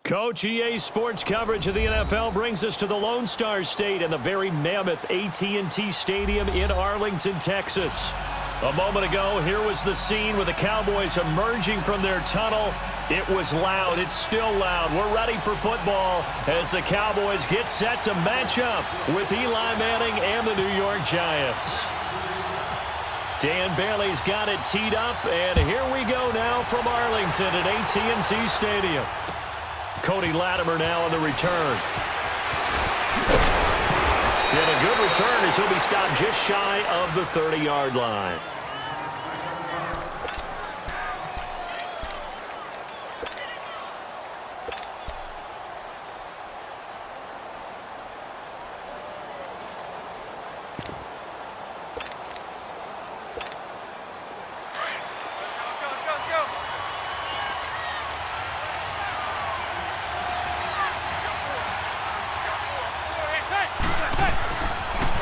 Coach, EA Sports coverage of the NFL brings us to the Lone Star State and the very mammoth AT&T Stadium in Arlington, Texas. A moment ago, here was the scene with the Cowboys emerging from their tunnel. It was loud. It's still loud. We're ready for football as the Cowboys get set to match up with Eli Manning and the New York Giants. Dan Bailey's got it teed up, and here we go now from Arlington at AT&T Stadium. Cody Latimer now on the return. And a good return as he'll be stopped just shy of the 30-yard line.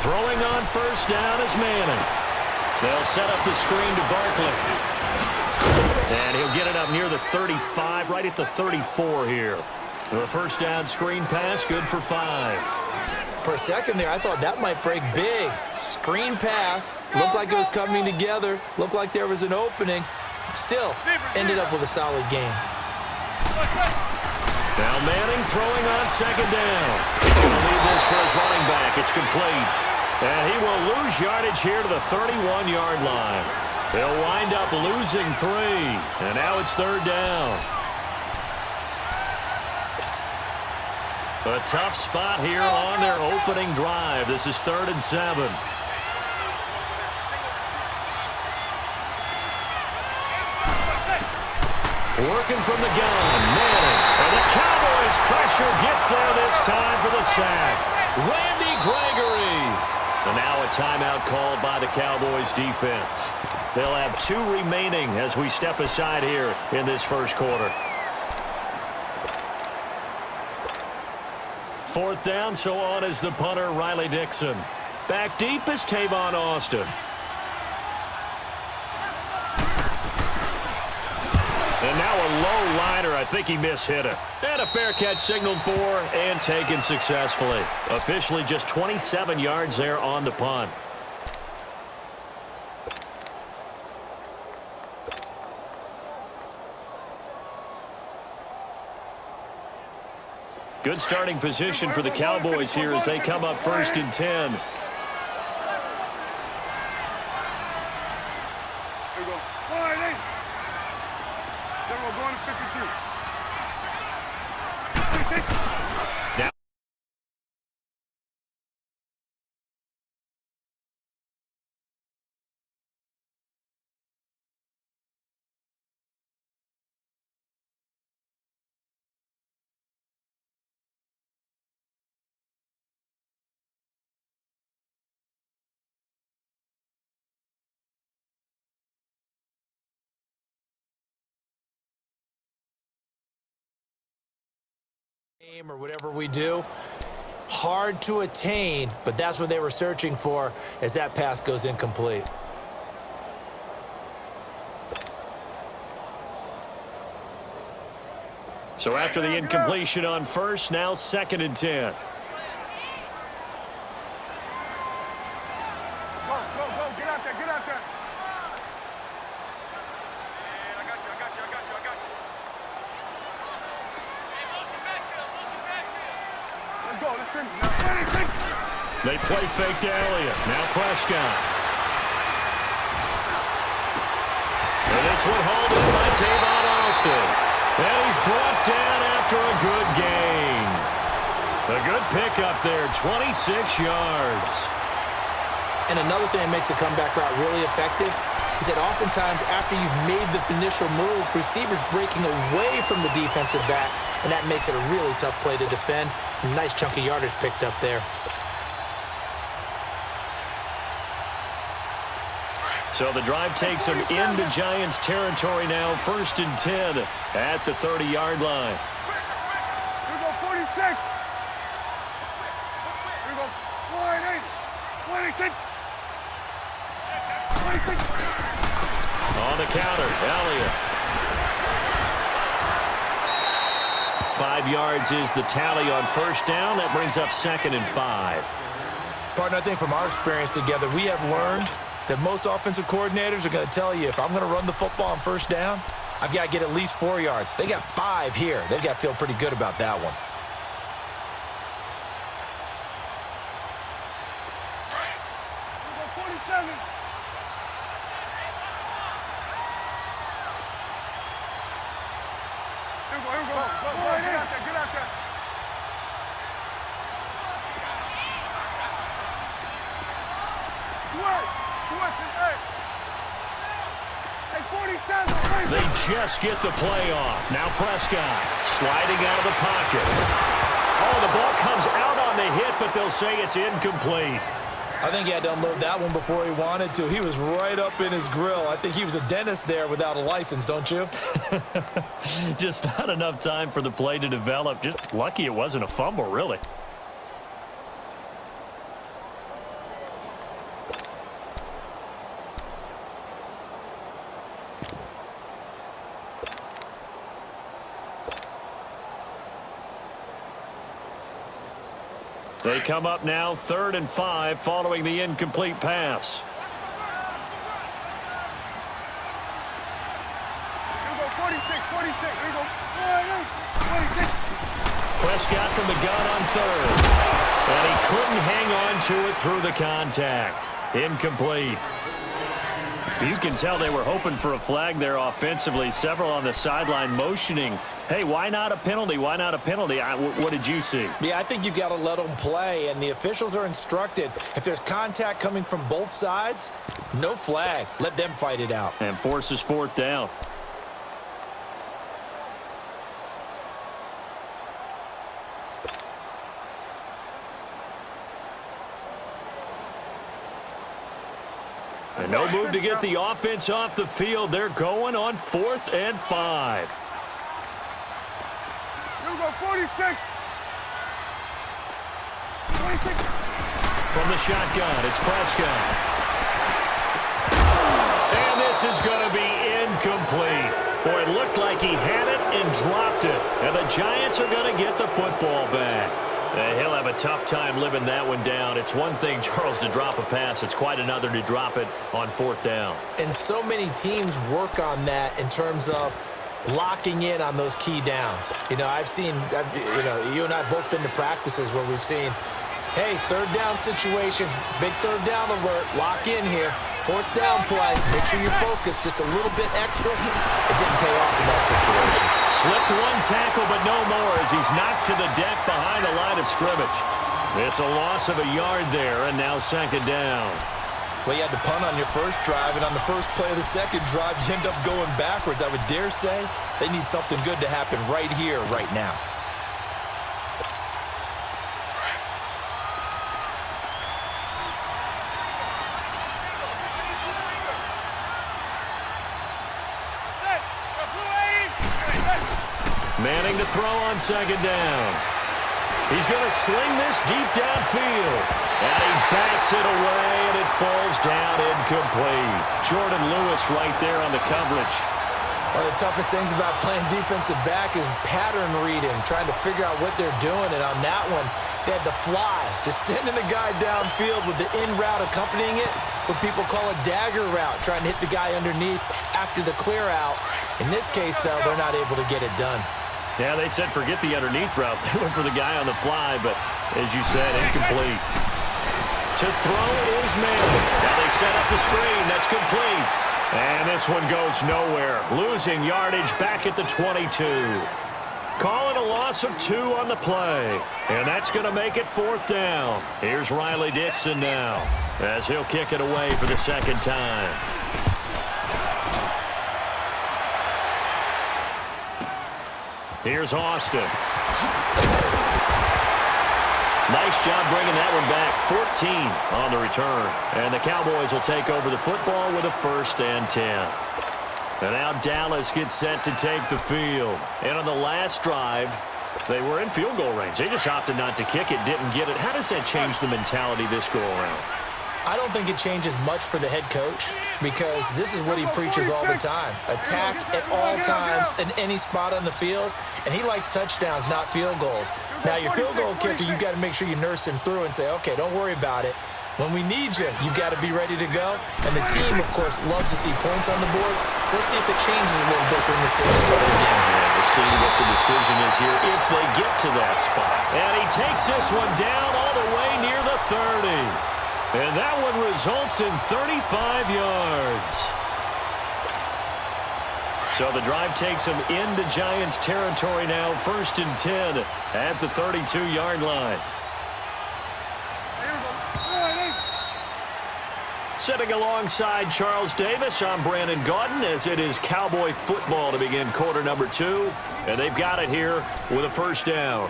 Throwing on first down is Manning. They'll set up the screen to Barkley. And he'll get it up near the 35, right at the 34 here. The first down screen pass, good for 5. For a second there, I thought that might break big. Screen pass, looked like it was coming together, looked like there was an opening. Still, ended up with a solid game. Now Manning throwing on second down. He's going to leave this for his running back. It's complete. And he will lose yardage here to the 31-yard line. They'll wind up losing 3. And now it's third down. A tough spot here on their opening drive. This is 3rd and 7. Working from the gun, Manning. And the Cowboys' pressure gets there this time for the sack. Randy Gregory. And now a timeout called by the Cowboys defense. They'll have 2 remaining as we step aside here in this first quarter. 4th down, so on is the punter, Riley Dixon. Back deep is Tavon Austin. And now a low liner. I think he mishit it. And a fair catch signaled for and taken successfully. Officially just 27 yards there on the punt. Good starting position for the Cowboys here as they come up 1st and 10. Or whatever we do, hard to attain, but that's what they were searching for as that pass goes incomplete. So after the incompletion on first, now 2nd and 10. They play fake to Elliott. Now Prescott. And this one hauled in by Tavon Austin. And he's brought down after a good gain. A good pickup there, 26 yards. And another thing that makes the comeback route really effective is that oftentimes after you've made the initial move, receivers breaking away from the defensive back, and that makes it a really tough play to defend. A nice chunk of yardage picked up there. So the drive takes them into Giants territory now, 1st and 10 at the 30-yard line. Here we go, 46. Here we go, 48. 26. On the counter, Elliott. 5 yards is the tally on first down. That brings up 2nd and 5. Partner, I think from our experience together, we have learned that most offensive coordinators are going to tell you, if I'm going to run the football on first down, I've got to get at least 4 yards. They got 5 here. They've got to feel pretty good about that one. They just get the play off. Now Prescott sliding out of the pocket. Oh, the ball comes out on the hit, but they'll say it's incomplete. I think he had to unload that one before he wanted to. He was right up in his grill. I think he was a dentist there without a license, don't you? Just not enough time for the play to develop. Just lucky it wasn't a fumble, really. They come up now 3rd and 5 following the incomplete pass. Here we go, 46. Here we go, 46. Prescott from the gun on 3rd. And he couldn't hang on to it through the contact. Incomplete. You can tell they were hoping for a flag there offensively. Several on the sideline motioning. Hey, why not a penalty? Why not a penalty? What did you see? Yeah, I think you've got to let them play, and the officials are instructed, if there's contact coming from both sides, no flag. Let them fight it out. And forces 4th down. And no move to get the offense off the field. They're going on 4th and 5. Here we go, 46. From the shotgun, it's Prescott. And this is going to be incomplete. Boy, it looked like he had it and dropped it. And the Giants are going to get the football back. He'll have a tough time living that one down. It's one thing, Charles, to drop a pass. It's quite another to drop it on 4th down. And so many teams work on that in terms of locking in on those key downs. You know, you and I both been to practices where we've seen, hey, 3rd down situation, big 3rd down alert, lock in here. 4th down play, make sure you're focused just a little bit extra. It didn't pay off in that situation. Slipped one tackle, but no more as he's knocked to the deck behind the line of scrimmage. It's a loss of a yard there, and now 2nd down. Well, you had to punt on your first drive, and on the first play of the second drive, you end up going backwards. I would dare say they need something good to happen right here, right now. Manning to throw on 2nd down. He's going to sling this deep downfield. And he backs it away, and it falls down incomplete. Jordan Lewis right there on the coverage. One of the toughest things about playing defensive back is pattern reading, trying to figure out what they're doing. And on that one, they had the fly, just sending a guy downfield with the in route accompanying it, what people call a dagger route, trying to hit the guy underneath after the clear out. In this case, though, they're not able to get it done. Yeah, they said forget the underneath route. They went for the guy on the fly, but as you said, incomplete. To throw is Manning. Now they set up the screen. That's complete. And this one goes nowhere. Losing yardage back at the 22. Call it a loss of 2 on the play. And that's going to make it 4th down. Here's Riley Dixon now as he'll kick it away for the 2nd time. Here's Austin. Nice job bringing that one back. 14 on the return. And the Cowboys will take over the football with a 1st and 10. And now Dallas gets set to take the field. And on the last drive, they were in field goal range. They just opted not to kick it, didn't get it. How does that change the mentality this go around? I don't think it changes much for the head coach because this is what he preaches all the time. Attack at all times in any spot on the field, and he likes touchdowns, not field goals. Now, your field goal kicker, you got to make sure you nurse him through and say, okay, don't worry about it. When we need you, you've got to be ready to go. And the team, of course, loves to see points on the board. So let's see if it changes a little bit during the series of the game. We'll see what the decision is here if they get to that spot. And he takes this one down all the way near the 30. And that one results in 35 yards. So the drive takes them into Giants territory now, 1st and 10 at the 32-yard line. Sitting alongside Charles Davis, I'm Brandon Gaudin, as it is Cowboy football to begin quarter number 2. And they've got it here with a first down.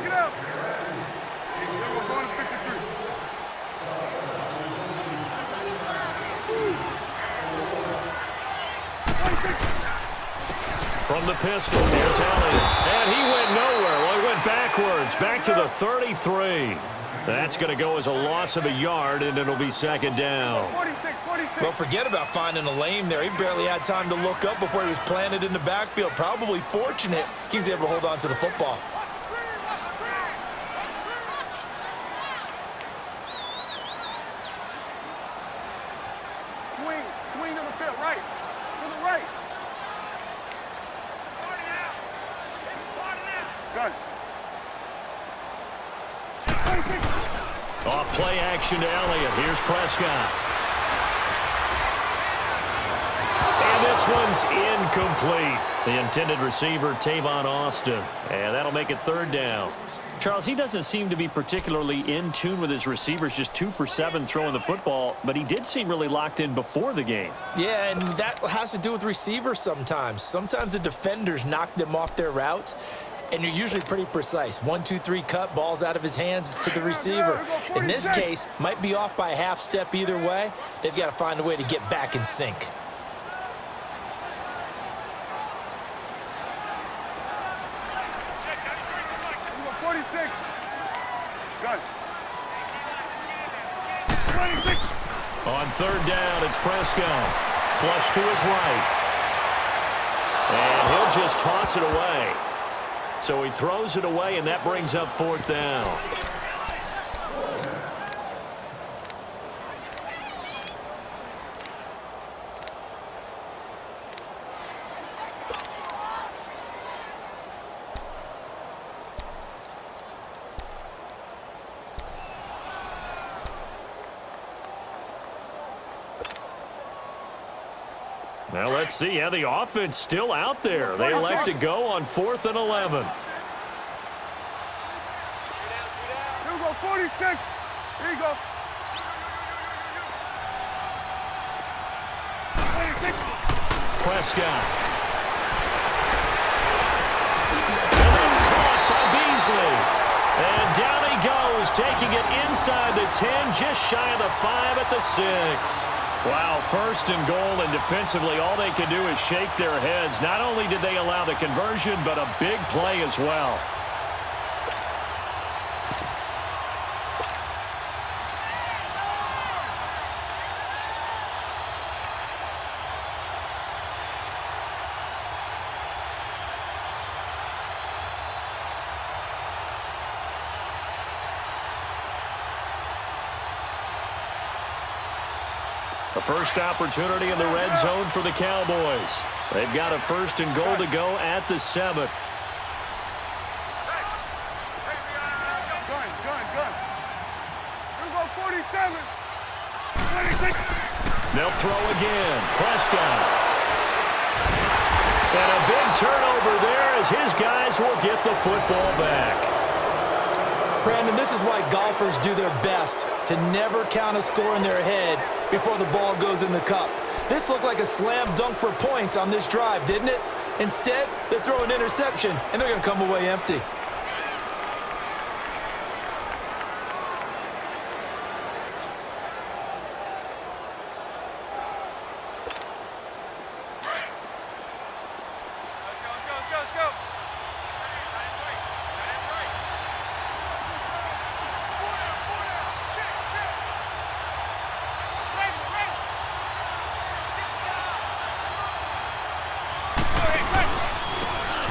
Get out. From the pistol, here's Elliott. And he went nowhere. Well, he went backwards, back to the 33. That's going to go as a loss of a yard, and it'll be second down. 46. Well, forget about finding a lane there. He barely had time to look up before he was planted in the backfield. Probably fortunate he was able to hold on to the football. Swing to the field, right. To the right. Good. Off play action to Elliott. Here's Prescott. And this one's incomplete. The intended receiver, Tavon Austin. And that'll make it third down. Charles, he doesn't seem to be particularly in tune with his receivers, just 2 for 7 throwing the football, but he did seem really locked in before the game. Yeah, and that has to do with receivers sometimes. Sometimes the defenders knock them off their routes, and you're usually pretty precise. 1, 2, 3 cut, balls out of his hands to the receiver. In this case, might be off by a half step either way. They've got to find a way to get back in sync. On third down, it's Prescott. Flush to his right. And he'll just toss it away. So he throws it away, and that brings up fourth down. Now let's see how the offense still out there. They elect to go on 4th and 11. Here we go, 46. Here you go. 46. Prescott. And that's caught by Beasley. And down he goes, taking it inside the 10, just shy of the 5 at the 6. Wow, 1st and goal, and defensively all they can do is shake their heads. Not only did they allow the conversion, but a big play as well. A first opportunity in the red zone for the Cowboys. They've got a 1st and goal to go at the 7. Gun. Here we go, 47. 26. They'll throw again. Prescott. And a big turnover there as his guys will get the football back. Brandon, this is why golfers do their best to never count a score in their head before the ball goes in the cup. This looked like a slam dunk for points on this drive, didn't it? Instead, they throw an interception, and they're going to come away empty.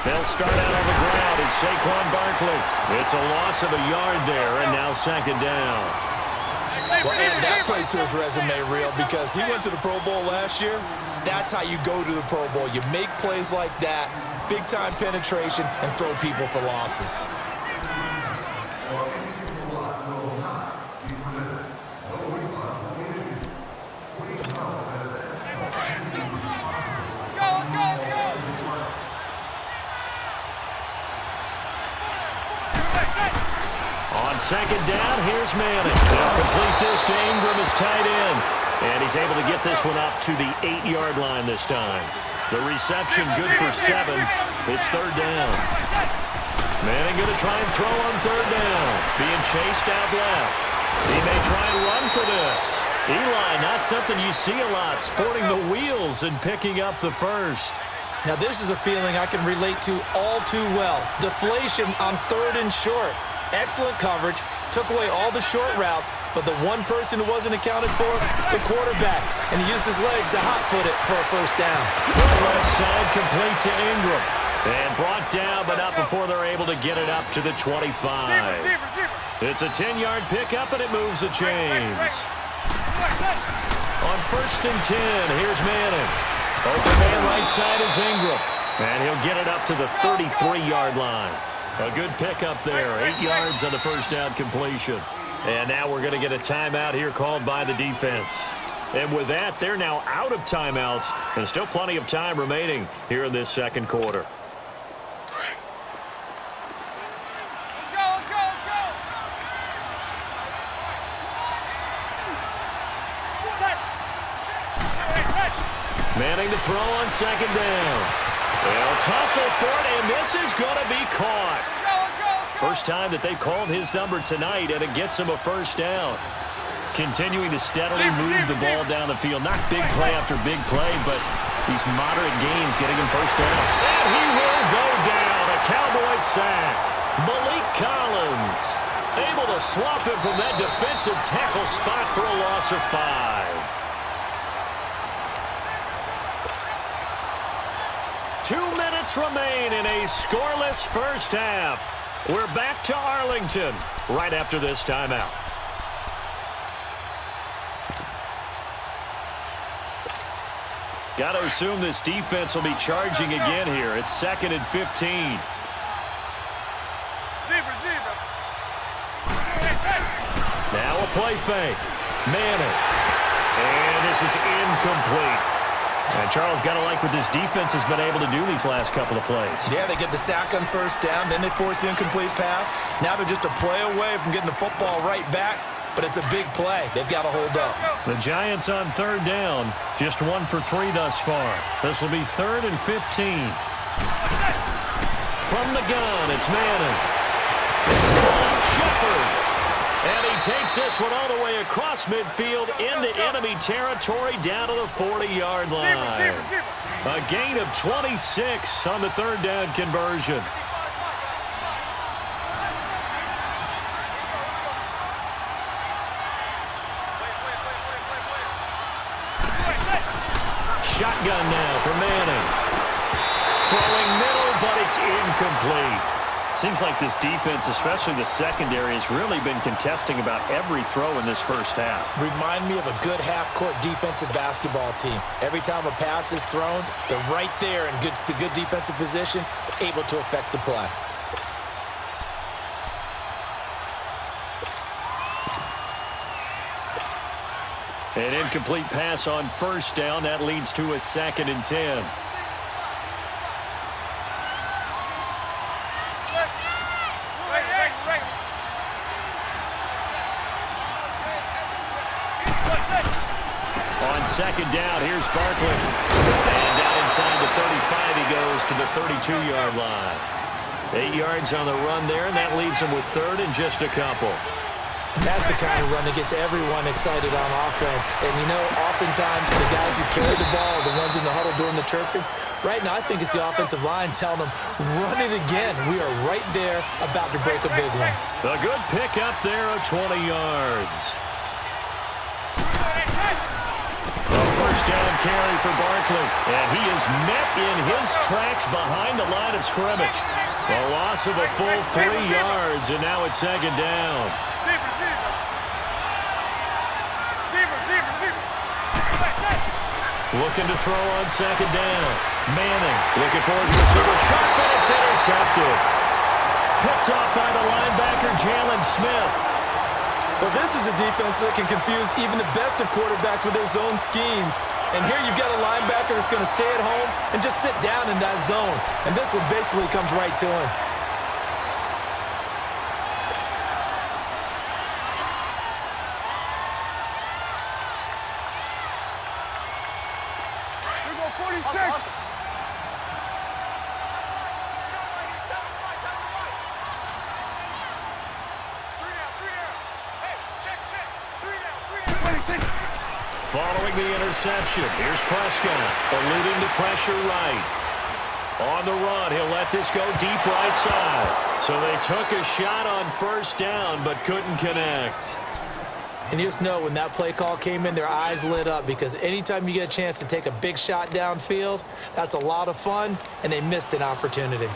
They'll start out on the ground. It's Saquon Barkley. It's a loss of a yard there, and now second down. Well, and that played to his resume reel because he went to the Pro Bowl last year. That's how you go to the Pro Bowl. You make plays like that, big-time penetration, and throw people for losses. On second down, here's Manning. They'll complete this to Ingram as tight end. And he's able to get this one up to the 8-yard line this time. The reception good for 7. It's third down. Manning going to try and throw on third down. Being chased out left. He may try and run for this. Eli, not something you see a lot, sporting the wheels and picking up the first. Now, this is a feeling I can relate to all too well. Deflation on third and short. Excellent coverage, took away all the short routes, but the one person who wasn't accounted for, the quarterback, and he used his legs to hot-foot it for a first down. From left side, complete to Ingram. And brought down, but not before they're able to get it up to the 25. It's a 10-yard pickup, and it moves the chains. On first and 10, here's Manning. Open man right side is Ingram. And he'll get it up to the 33-yard line. A good pickup there, 8 yards on the first down completion. And now we're going to get a timeout here called by the defense. And with that, they're now out of timeouts, and still plenty of time remaining here in this second quarter. Manning to throw on second down. They'll tussle for it, and this is going to be caught. First time that they've called his number tonight, and it gets him a first down. Continuing to steadily move the ball down the field. Not big play after big play, but these moderate gains getting him first down. And he will go down. A Cowboys sack. Malik Collins able to swap him from that defensive tackle spot for a loss of 5. 2 minutes remain in a scoreless first half. We're back to Arlington right after this timeout. Got to assume this defense will be charging again here. It's second and 15. Now a play fake. Manning. And this is incomplete. And Charles, got to like what this defense has been able to do these last couple of plays. Yeah, they get the sack on first down, then they force the incomplete pass. Now they're just a play away from getting the football right back, but it's a big play. They've got to hold up. The Giants on third down, just 1 for 3 thus far. This will be third and 15. From the gun, it's Manning. It's called Shepard. And he takes this one all the way across midfield into enemy territory down to the 40-yard line. A gain of 26 on the third down conversion. Shotgun now for Manning. Throwing middle, but it's incomplete. Seems like this defense, especially the secondary, has really been contesting about every throw in this first half. Remind me of a good half-court defensive basketball team. Every time a pass is thrown, they're right there in good defensive position, able to affect the play. An incomplete pass on first down. That leads to a second and 10. On second down, here's Barkley. And down inside the 35, he goes to the 32-yard line. 8 yards on the run there, and that leaves him with third and just a couple. That's the kind of run that gets everyone excited on offense. And, you know, oftentimes the guys who carry the ball are the ones in the huddle doing the chirping. Right now, I think it's the offensive line telling them, run it again. We are right there about to break a big one. A good pickup there of 20 yards. The first First down carry for Barkley. And he is met in his tracks behind the line of scrimmage. A loss of a full 3 yards, and now it's second down. Looking to throw on second down. Manning looking for his receiver. Shot, but it's intercepted. Picked off by the linebacker, Jalen Smith. Well, this is a defense that can confuse even the best of quarterbacks with their zone schemes. And here you've got a linebacker that's going to stay at home and just sit down in that zone. And this one basically comes right to him. Here go 46. Following the interception, here's Prescott, eluding the pressure right. On the run, he'll let this go deep right side. So they took a shot on first down, but couldn't connect. And you just know when that play call came in, their eyes lit up, because anytime you get a chance to take a big shot downfield, that's a lot of fun, and they missed an opportunity.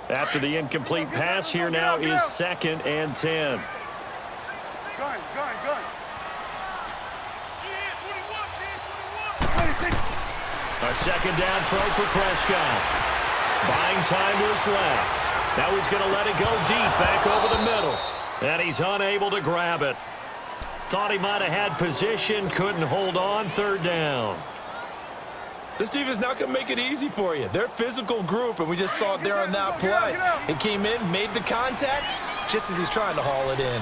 After the incomplete pass, here now is 2nd and 10. Gun. A second down throw for Prescott. Buying time to his left. Now he's going to let it go deep back over the middle. And he's unable to grab it. Thought he might have had position, couldn't hold on, third down. This defense is not going to make it easy for you. They're a physical group, and we just saw it there on that play. He came in, made the contact, just as he's trying to haul it in.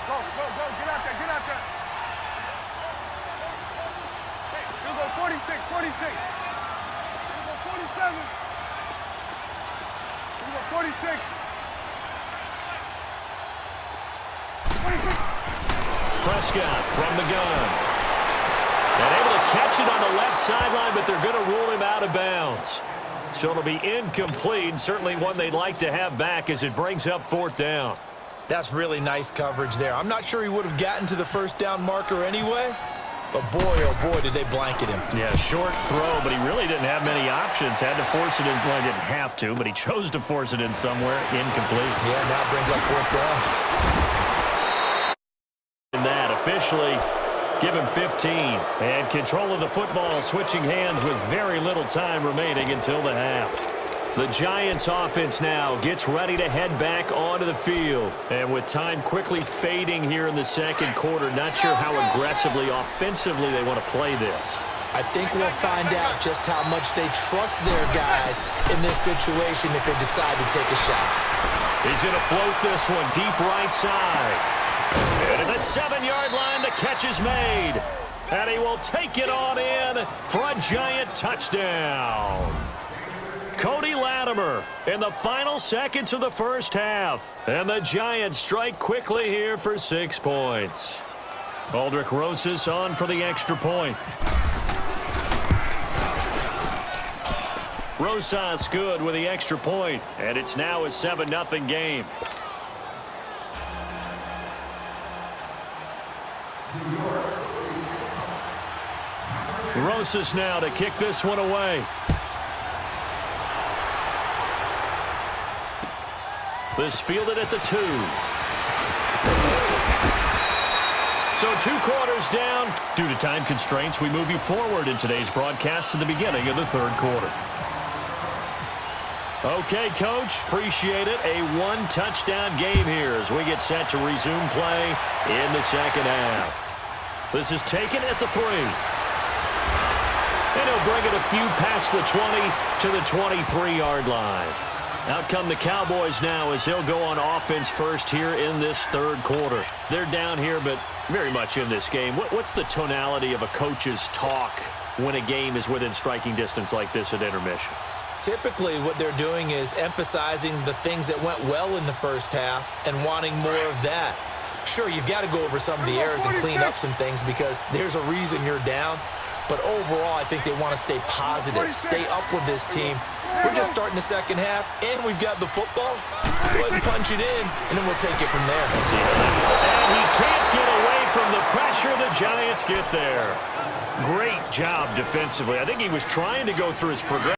Go. Get out there. Hey, here go 46. Here go 47. Here go 46. Prescott from the gun. And able to catch it on the left sideline, but they're going to rule him out of bounds. So it'll be incomplete, certainly one they'd like to have back as it brings up 4th down. That's really nice coverage there. I'm not sure he would have gotten to the first down marker anyway, but boy, oh boy, did they blanket him. Yeah, short throw, but he really didn't have many options. Had to force it in. Well, he didn't have to, but he chose to force it in somewhere. Incomplete. Yeah, now brings up 4th down. And that officially give him 15. And control of the football switching hands with very little time remaining until the half. The Giants offense now gets ready to head back onto the field. And with time quickly fading here in the second quarter, not sure how aggressively, offensively they want to play this. I think we'll find out just how much they trust their guys in this situation if they decide to take a shot. He's going to float this one deep right side. And at the 7-yard line, the catch is made. And he will take it on in for a Giant touchdown. Cody Latimer in the final seconds of the first half. And the Giants strike quickly here for 6 points. Aldrick Rosas on for the extra point. Rosas good with the extra point. And it's now a 7-0 game. Rosas now to kick this one away. This fielded at the 2. So 2 quarters down. Due to time constraints, we move you forward in today's broadcast to the beginning of the 3rd quarter. Okay, Coach, appreciate it. A 1-touchdown game here as we get set to resume play in the second half. This is taken at the 3. And he'll bring it a few past the 20 to the 23-yard line. Out come the Cowboys now as they'll go on offense first here in this 3rd quarter. They're down here, but very much in this game. What's the tonality of a coach's talk when a game is within striking distance like this at intermission? Typically, what they're doing is emphasizing the things that went well in the first half and wanting more of that. Sure, you've got to go over some of the errors and clean up some things because there's a reason you're down. But overall, I think they want to stay positive, stay up with this team. We're just starting the second half, and we've got the football. Let's go ahead and punch it in, and then we'll take it from there. And he can't get away from the pressure. The Giants get there. Great job defensively. I think he was trying to go through his progression.